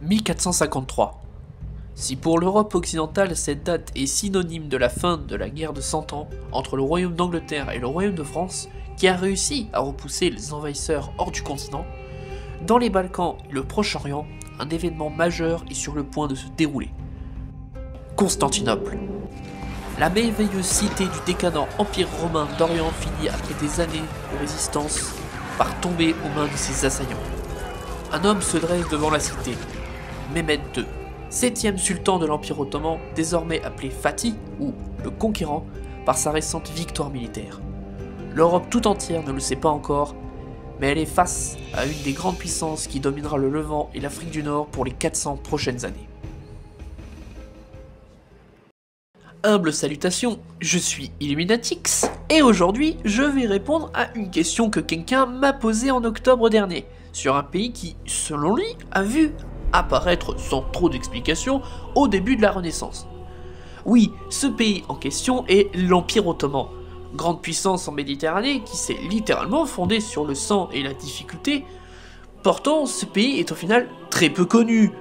1453. Si pour l'Europe occidentale cette date est synonyme de la fin de la guerre de 100 ans entre le royaume d'Angleterre et le royaume de France, qui a réussi à repousser les envahisseurs hors du continent, dans les Balkans et le Proche-Orient, un événement majeur est sur le point de se dérouler. Constantinople. La merveilleuse cité du décadent empire romain d'Orient finit après des années de résistance par tomber aux mains de ses assaillants. Un homme se dresse devant la cité, Mehmed II, 7e sultan de l'Empire ottoman, désormais appelé Fatih, ou le conquérant, par sa récente victoire militaire. L'Europe tout entière ne le sait pas encore, mais elle est face à une des grandes puissances qui dominera le Levant et l'Afrique du Nord pour les 400 prochaines années. Humble salutations, je suis Illuminatix, et aujourd'hui je vais répondre à une question que quelqu'un m'a posée en octobre dernier, sur un pays qui, selon lui, a vu apparaître sans trop d'explications au début de la Renaissance. Oui, ce pays en question est l'Empire ottoman, grande puissance en Méditerranée qui s'est littéralement fondée sur le sang et la difficulté. Pourtant, ce pays est au final très peu connu,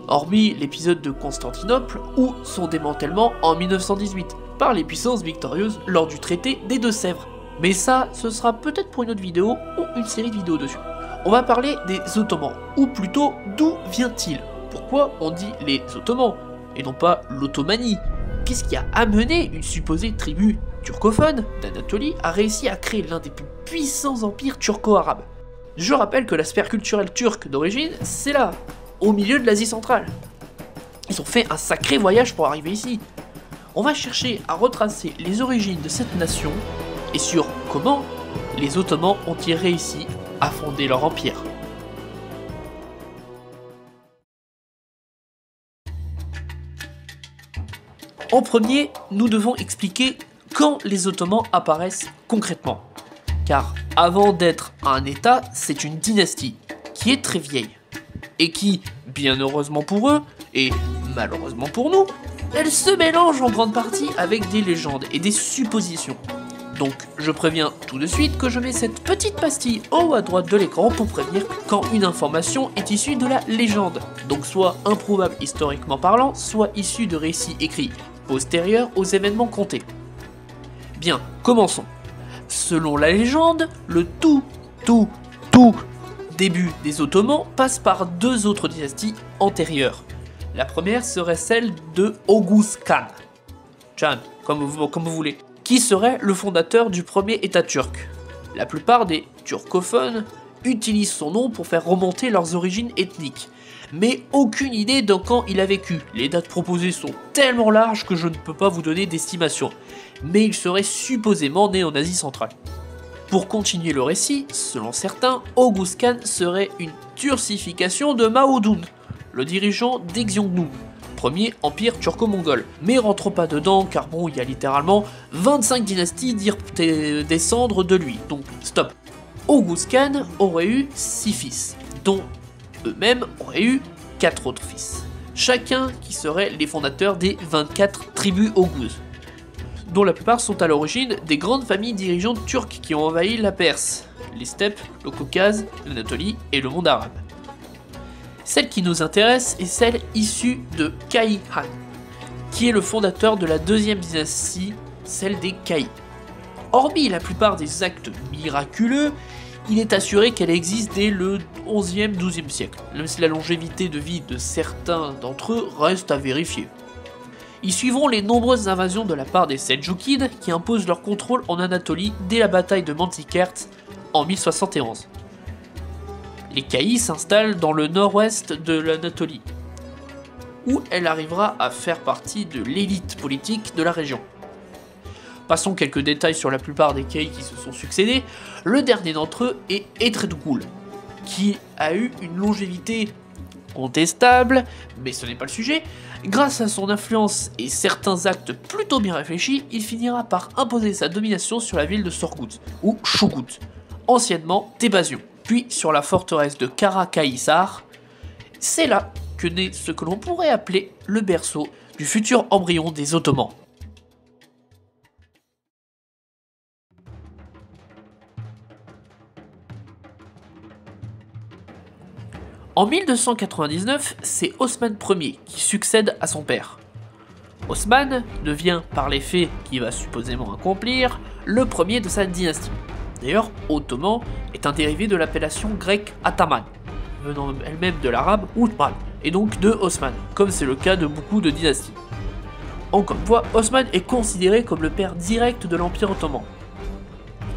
hormis l'épisode de Constantinople ou son démantèlement en 1918 par les puissances victorieuses lors du traité des Deux-Sèvres. Mais ça, ce sera peut-être pour une autre vidéo ou une série de vidéos dessus. On va parler des Ottomans, ou plutôt d'où vient-il? Pourquoi on dit les Ottomans et non pas l'Ottomanie? Qu'est-ce qui a amené une supposée tribu turcophone d'Anatolie à réussir à créer l'un des plus puissants empires turco-arabes? Je rappelle que la sphère culturelle turque d'origine, c'est là, au milieu de l'Asie centrale. Ils ont fait un sacré voyage pour arriver ici. On va chercher à retracer les origines de cette nation et sur comment les Ottomans ont-ils réussi à fonder leur empire. En premier, nous devons expliquer quand les Ottomans apparaissent concrètement. Car avant d'être un État, c'est une dynastie qui est très vieille. Et qui, bien heureusement pour eux, et malheureusement pour nous, elle se mélange en grande partie avec des légendes et des suppositions. Donc je préviens tout de suite que je mets cette petite pastille en haut à droite de l'écran pour prévenir quand une information est issue de la légende, donc soit improbable historiquement parlant, soit issue de récits écrits postérieurs aux événements comptés. Bien, commençons. Selon la légende, le tout début des Ottomans passe par deux autres dynasties antérieures. La première serait celle de Oghuz Khan, comme vous voulez, qui serait le fondateur du premier État turc. La plupart des turcophones utilisent son nom pour faire remonter leurs origines ethniques, mais aucune idée de quand il a vécu. Les dates proposées sont tellement larges que je ne peux pas vous donner d'estimation, mais il serait supposément né en Asie centrale. Pour continuer le récit, selon certains, Oghuz Khan serait une turcification de Mao Dun, le dirigeant d'Xiongnu, premier empire turco-mongol. Mais rentrons pas dedans car bon, il y a littéralement 25 dynasties dire descendre de lui, donc stop. Oghuz Khan aurait eu 6 fils, dont eux-mêmes auraient eu 4 autres fils, chacun qui seraient les fondateurs des 24 tribus Oghuz, dont la plupart sont à l'origine des grandes familles dirigeantes turques qui ont envahi la Perse, les steppes, le Caucase, l'Anatolie et le monde arabe. Celle qui nous intéresse est celle issue de Kaï Han, qui est le fondateur de la deuxième dynastie, celle des Kaï. Hormis la plupart des actes miraculeux, il est assuré qu'elle existe dès le 11e-12e siècle, même si la longévité de vie de certains d'entre eux reste à vérifier. Ils suivront les nombreuses invasions de la part des Seldjoukides qui imposent leur contrôle en Anatolie dès la bataille de Manzikert en 1071. Les Kaïs s'installent dans le nord-ouest de l'Anatolie, où elle arrivera à faire partie de l'élite politique de la région. Passons quelques détails sur la plupart des Kaïs qui se sont succédés. Le dernier d'entre eux est Edredgoul, qui a eu une longévité contestable, mais ce n'est pas le sujet. Grâce à son influence et certains actes plutôt bien réfléchis, il finira par imposer sa domination sur la ville de Sorgut, ou Chougout, anciennement Tébasion, puis sur la forteresse de Kara-Kayhisar. C'est là que naît ce que l'on pourrait appeler le berceau du futur embryon des Ottomans. En 1299, c'est Osman Ier qui succède à son père. Osman devient, par les faits qu'il va supposément accomplir, le premier de sa dynastie. D'ailleurs, Ottoman est un dérivé de l'appellation grecque Ataman, venant elle-même de l'arabe Uthman, et donc de Osman, comme c'est le cas de beaucoup de dynasties. Encore une fois, Osman est considéré comme le père direct de l'Empire ottoman.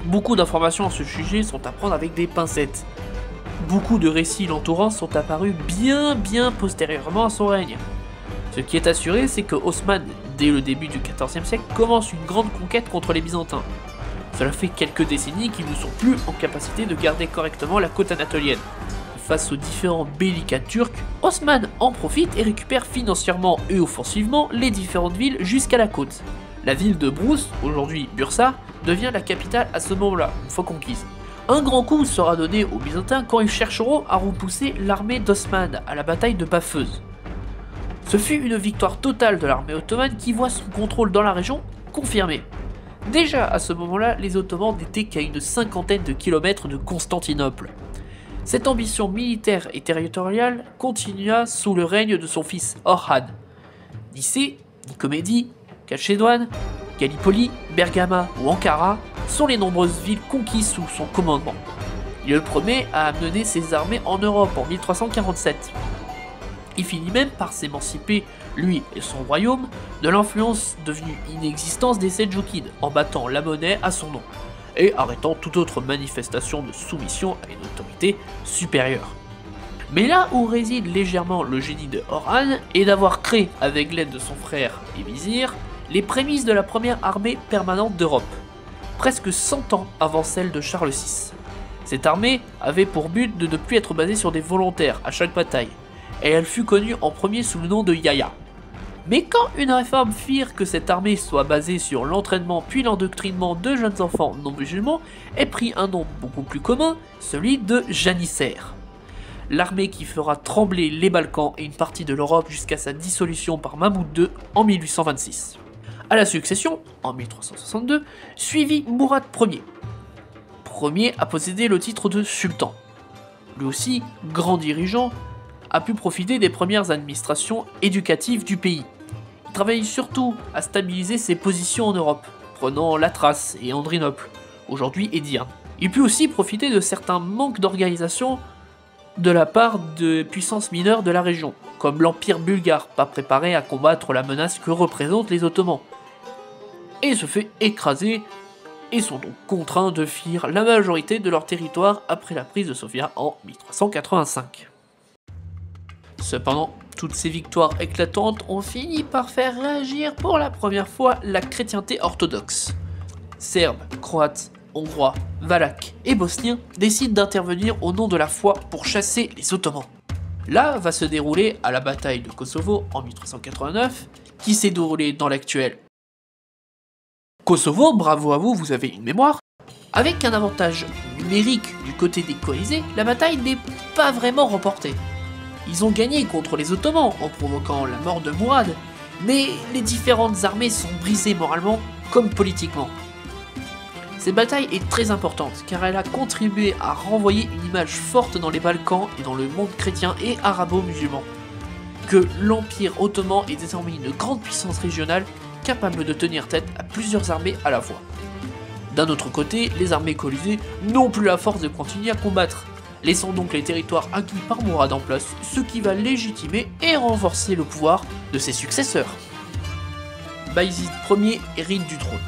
Beaucoup d'informations à ce sujet sont à prendre avec des pincettes. Beaucoup de récits l'entourant sont apparus bien postérieurement à son règne. Ce qui est assuré, c'est que Osman, dès le début du XIVe siècle, commence une grande conquête contre les Byzantins. Cela fait quelques décennies qu'ils ne sont plus en capacité de garder correctement la côte anatolienne. Face aux différents bellicats turcs, Osman en profite et récupère financièrement et offensivement les différentes villes jusqu'à la côte. La ville de Brousse, aujourd'hui Bursa, devient la capitale à ce moment-là, une fois conquise. Un grand coup sera donné aux Byzantins quand ils chercheront à repousser l'armée d'Osman à la bataille de Bafeuse. Ce fut une victoire totale de l'armée ottomane qui voit son contrôle dans la région confirmé. Déjà à ce moment-là, les Ottomans n'étaient qu'à une cinquantaine de kilomètres de Constantinople. Cette ambition militaire et territoriale continua sous le règne de son fils Orhan. Nicée, Nicomédie, Chalcédoine, Gallipoli, Bergama ou Ankara sont les nombreuses villes conquises sous son commandement. Il est le premier à amener ses armées en Europe en 1347. Il finit même par s'émanciper, lui et son royaume, de l'influence devenue inexistante des Seldjoukides, en battant la monnaie à son nom, et arrêtant toute autre manifestation de soumission à une autorité supérieure. Mais là où réside légèrement le génie de Orhan est d'avoir créé, avec l'aide de son frère et vizir, les prémices de la première armée permanente d'Europe, presque 100 ans avant celle de Charles VI. Cette armée avait pour but de ne plus être basée sur des volontaires à chaque bataille, et elle fut connue en premier sous le nom de Yaya. Mais quand une réforme firent que cette armée soit basée sur l'entraînement puis l'endoctrinement de jeunes enfants non musulmans, elle prit un nom beaucoup plus commun, celui de janissaires. L'armée qui fera trembler les Balkans et une partie de l'Europe jusqu'à sa dissolution par Mahmoud II en 1826. À la succession, en 1362, suivit Mourad Ier. Premier à posséder le titre de sultan. Lui aussi, grand dirigeant, a pu profiter des premières administrations éducatives du pays. Il travaille surtout à stabiliser ses positions en Europe, prenant la Thrace et Andrinople, aujourd'hui Edirne. Il put aussi profiter de certains manques d'organisation de la part de puissances mineures de la région, comme l'Empire bulgare, pas préparé à combattre la menace que représentent les Ottomans, et se fait écraser et sont donc contraints de fuir la majorité de leur territoire après la prise de Sofia en 1385. Cependant, toutes ces victoires éclatantes ont fini par faire réagir pour la première fois la chrétienté orthodoxe. Serbes, Croates, Hongrois, Valaques et Bosniens décident d'intervenir au nom de la foi pour chasser les Ottomans. Là va se dérouler à la bataille de Kosovo en 1389, qui s'est déroulée dans l'actuel Kosovo, bravo à vous, vous avez une mémoire. Avec un avantage numérique du côté des coalisés, la bataille n'est pas vraiment remportée. Ils ont gagné contre les Ottomans en provoquant la mort de Mourad, mais les différentes armées sont brisées moralement comme politiquement. Cette bataille est très importante car elle a contribué à renvoyer une image forte dans les Balkans et dans le monde chrétien et arabo-musulman, que l'Empire ottoman est désormais une grande puissance régionale capable de tenir tête à plusieurs armées à la fois. D'un autre côté, les armées coalisées n'ont plus la force de continuer à combattre, laissant donc les territoires acquis par Mourad en place, ce qui va légitimer et renforcer le pouvoir de ses successeurs. Bayezid Ier hérite du trône.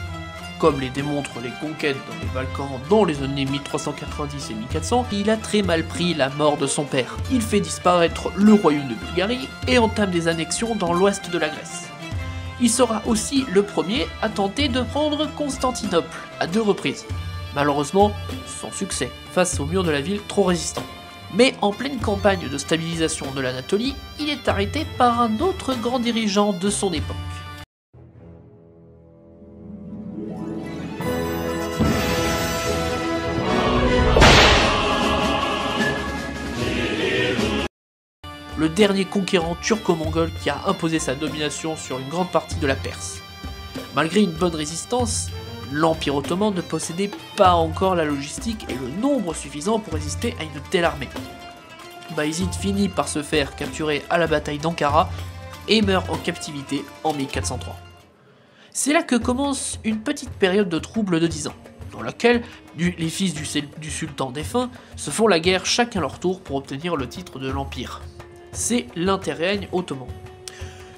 Comme les démontrent les conquêtes dans les Balkans dans les années 1390 et 1400, il a très mal pris la mort de son père. Il fait disparaître le royaume de Bulgarie et entame des annexions dans l'ouest de la Grèce. Il sera aussi le premier à tenter de prendre Constantinople à 2 reprises. Malheureusement, sans succès, face au mur de la ville trop résistant. Mais en pleine campagne de stabilisation de l'Anatolie, il est arrêté par un autre grand dirigeant de son époque. Le dernier conquérant turco-mongol qui a imposé sa domination sur une grande partie de la Perse. Malgré une bonne résistance, l'Empire ottoman ne possédait pas encore la logistique et le nombre suffisant pour résister à une telle armée. Bayezid finit par se faire capturer à la bataille d'Ankara et meurt en captivité en 1403. C'est là que commence une petite période de troubles de 10 ans, dans laquelle les fils du sultan défunt se font la guerre chacun leur tour pour obtenir le titre de l'Empire. C'est l'interrègne ottoman.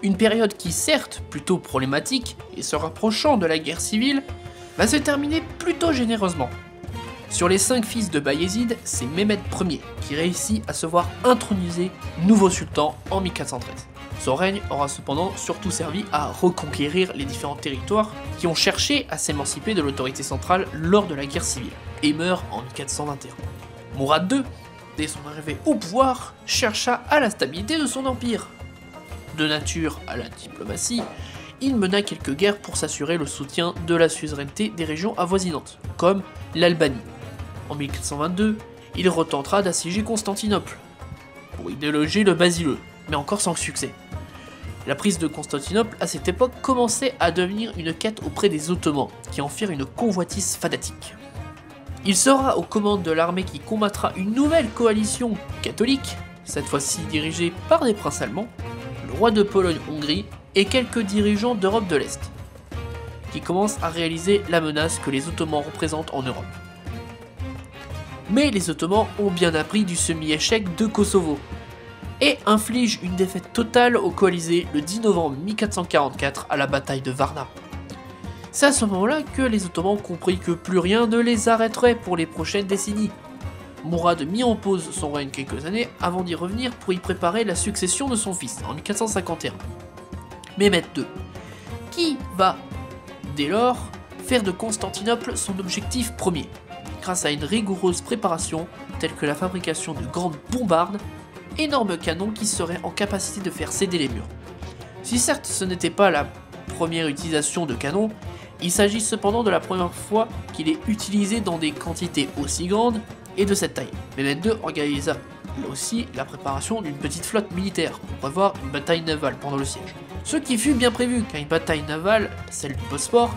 Une période qui, certes, plutôt problématique et se rapprochant de la guerre civile, va se terminer plutôt généreusement. Sur les 5 fils de Bayezid, c'est Mehmed Ier qui réussit à se voir introniser nouveau sultan en 1413. Son règne aura cependant surtout servi à reconquérir les différents territoires qui ont cherché à s'émanciper de l'autorité centrale lors de la guerre civile, et meurt en 1421. Mourad II, dès son arrivée au pouvoir, chercha à la stabilité de son empire. De nature à la diplomatie, il mena quelques guerres pour s'assurer le soutien de la suzeraineté des régions avoisinantes, comme l'Albanie. En 1422, il retentera d'assiéger Constantinople, pour y déloger le Basileux, mais encore sans succès. La prise de Constantinople à cette époque commençait à devenir une quête auprès des Ottomans, qui en firent une convoitise fanatique. Il sera aux commandes de l'armée qui combattra une nouvelle coalition catholique, cette fois-ci dirigée par des princes allemands, le roi de Pologne-Hongrie et quelques dirigeants d'Europe de l'Est, qui commencent à réaliser la menace que les Ottomans représentent en Europe. Mais les Ottomans ont bien appris du semi-échec de Kosovo, et infligent une défaite totale aux coalisés le 10 novembre 1444 à la bataille de Varna. C'est à ce moment-là que les Ottomans ont compris que plus rien ne les arrêterait pour les prochaines décennies. Mourad mit en pause son règne quelques années avant d'y revenir pour y préparer la succession de son fils en 1451. Mehmed II, qui va, dès lors, faire de Constantinople son objectif premier, grâce à une rigoureuse préparation telle que la fabrication de grandes bombardes, énormes canons qui seraient en capacité de faire céder les murs. Si certes ce n'était pas la première utilisation de canons, il s'agit cependant de la première fois qu'il est utilisé dans des quantités aussi grandes et de cette taille. Mehmed II organisa là aussi la préparation d'une petite flotte militaire pour prévoir une bataille navale pendant le siège. Ce qui fut bien prévu car une bataille navale, celle du Bosphore,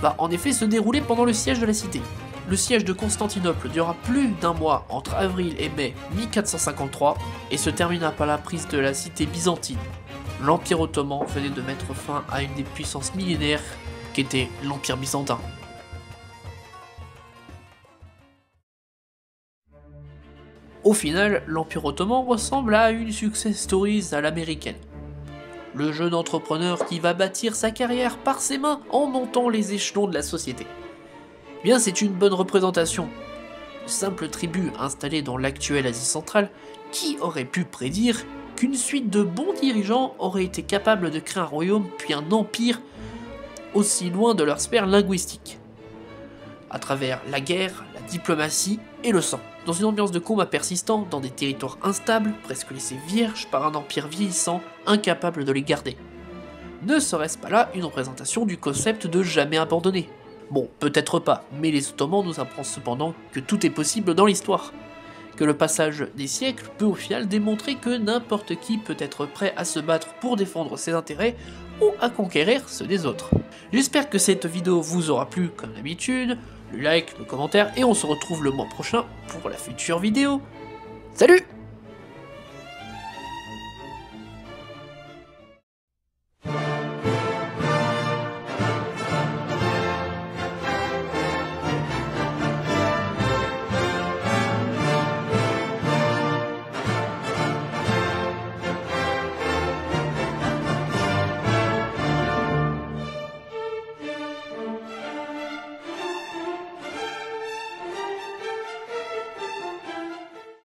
va en effet se dérouler pendant le siège de la cité. Le siège de Constantinople dura plus d'un mois entre avril et mai 1453 et se termina par la prise de la cité byzantine. L'Empire ottoman venait de mettre fin à une des puissances millénaires qu'était l'Empire byzantin. Au final, l'Empire ottoman ressemble à une success story à l'américaine. Le jeune entrepreneur qui va bâtir sa carrière par ses mains en montant les échelons de la société. Bien, c'est une bonne représentation. Simple tribu installée dans l'actuelle Asie centrale, qui aurait pu prédire qu'une suite de bons dirigeants aurait été capable de créer un royaume puis un empire aussi loin de leur sphère linguistique, à travers la guerre, la diplomatie et le sang, dans une ambiance de combat persistant, dans des territoires instables, presque laissés vierges par un empire vieillissant, incapable de les garder. Ne serait-ce pas là une représentation du concept de jamais abandonner? Bon, peut-être pas, mais les Ottomans nous apprennent cependant que tout est possible dans l'histoire. Que le passage des siècles peut au final démontrer que n'importe qui peut être prêt à se battre pour défendre ses intérêts ou à conquérir ceux des autres. J'espère que cette vidéo vous aura plu comme d'habitude, le like, le commentaire, et on se retrouve le mois prochain pour la future vidéo. Salut!